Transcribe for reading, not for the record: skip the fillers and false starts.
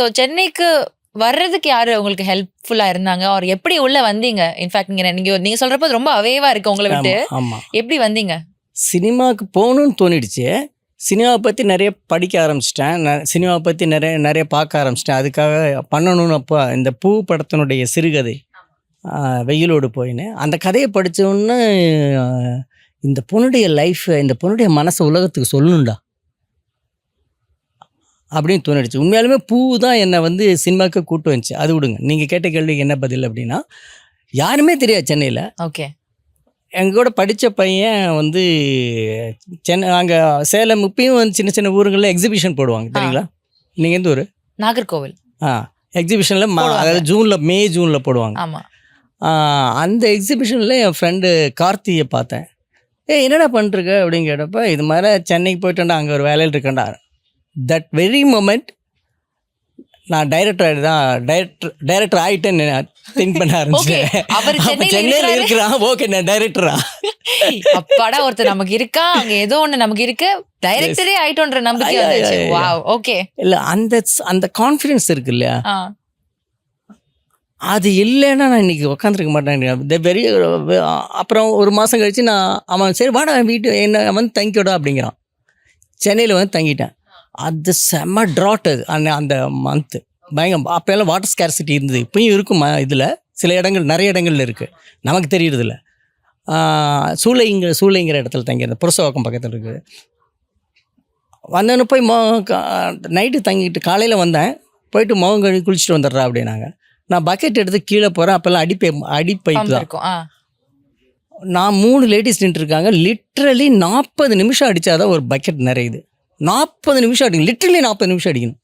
So சென்னைக்கு வர்றதுக்கு யாரு உங்களுக்கு ஹெல்ப்ஃபுல்லா இருந்தாங்க? ஆர் எப்படி உள்ள வந்தீங்க? இன்ஃபேக்ட் நீங்க சொல்றப்போ ரொம்ப அவேவா இருக்கு உங்களை விட்டு. ஆமாம், எப்படி வந்தீங்க? சினிமாவுக்கு போகணுன்னு தோணிடுச்சு. சினிமாவை பற்றி நிறைய படிக்க ஆரம்பிச்சிட்டேன். சினிமாவை பற்றி நிறைய பார்க்க ஆரம்பிச்சிட்டேன். அதுக்காக பண்ணணும்னு அப்போ இந்த பூ படத்தினுடைய சிறுகதை வெயிலோடு போயின்னு அந்த கதையை படித்தோன்னு இந்த பொண்ணுடைய லைஃப், இந்த பொண்ணுடைய மனசை உலகத்துக்கு சொல்லணும்டா அப்படின்னு தோணிடுச்சு. உண்மையாலுமே பூ தான் என்னை வந்து சினிமாவுக்கு கூப்பிட்டு வந்துச்சு. அது விடுங்க, நீங்கள் கேட்ட கேள்விக்கு என்ன பதில் அப்படின்னா, யாருமே தெரியாது சென்னையில். ஓகே. எங்கள் கூட படித்த பையன் வந்து சென்னை அங்கே சேலம் இப்பயும் வந்து சின்ன சின்ன ஊருங்களில் எக்ஸிபிஷன் போடுவாங்க தெரியுங்களா? நீங்கள் எந்த ஊர்? நாகர்கோவில். எக்ஸிபிஷனில் அதாவது மே ஜூனில் போடுவாங்க. ஆமாம். அந்த எக்ஸிபிஷனில் என் ஃப்ரெண்டு கார்த்தியை பார்த்தேன். என்னடா பண்ணிருக்க அப்படின்னு கேட்டப்ப, இது மாதிரி சென்னைக்கு போயிட்டேன்டா, அங்கே ஒரு வேலையில் இருக்கேன்டா. தட் வெரி மொமெண்ட் நான் டைரக்டர் ஆகிட்டேன்னு திங்க் பண்ண ஆரம்பிச்சேன். சென்னையில் இருக்கிறான், ஓகே நான் டைரக்டரா, அப்பாடா ஒருத்தர் நமக்கு இருக்கா, அங்க ஏதோ ஒண்ணு நமக்கு இருக்கு, டைரக்டரே ஆயிட்டோன்ற நம்பிக்கை வந்துச்சு. Wow, okay. இல்ல அந்த கான்ஃபிடன்ஸ் இருக்கு இல்லையா, அது இல்லைன்னா நான் இன்னைக்கு உட்காந்துருக்க மாட்டேன். வெரி அப்புறம் ஒரு மாதம் கழிச்சு அவன் சரி வாடா வீட்டு என்ன வந்து தங்கிக்கோடா அப்படிங்கிறான். சென்னையில் வந்து தங்கிட்டேன். அது செம்ம ட்ராட். அது அந்த மந்த்து பயங்கரம். அப்போல்லாம் வாட்டர் ஸ்கேர்சிட்டி இருந்தது, இப்பயும் இருக்கும். இதில் சில இடங்கள், நிறைய இடங்கள்ல இருக்குது, நமக்கு தெரியறதில்ல. சூளைங்கிற இடத்துல தங்கியிருந்தேன், புரசவாக்கம் பக்கத்தில் இருக்குது. வந்தோன்னு போய் நைட்டு தங்கிட்டு காலையில் வந்தேன். போயிட்டு முகம் கழுவி குளிச்சுட்டு வந்துடுறா அப்படின்னாங்க. நான் பக்கெட் எடுத்து கீழே போகிறேன். அப்போல்லாம் அடிப்பைப்பு தான். நான் 3 லேடிஸ் நின்றுருக்காங்க. லிட்ரலி 40 நிமிஷம் அடித்தாதான் ஒரு பக்கெட் நிறையுது. 40 நிமிஷம் அடிக்கணும், லிட்ரலி 40 நிமிஷம் அடிக்கணும்.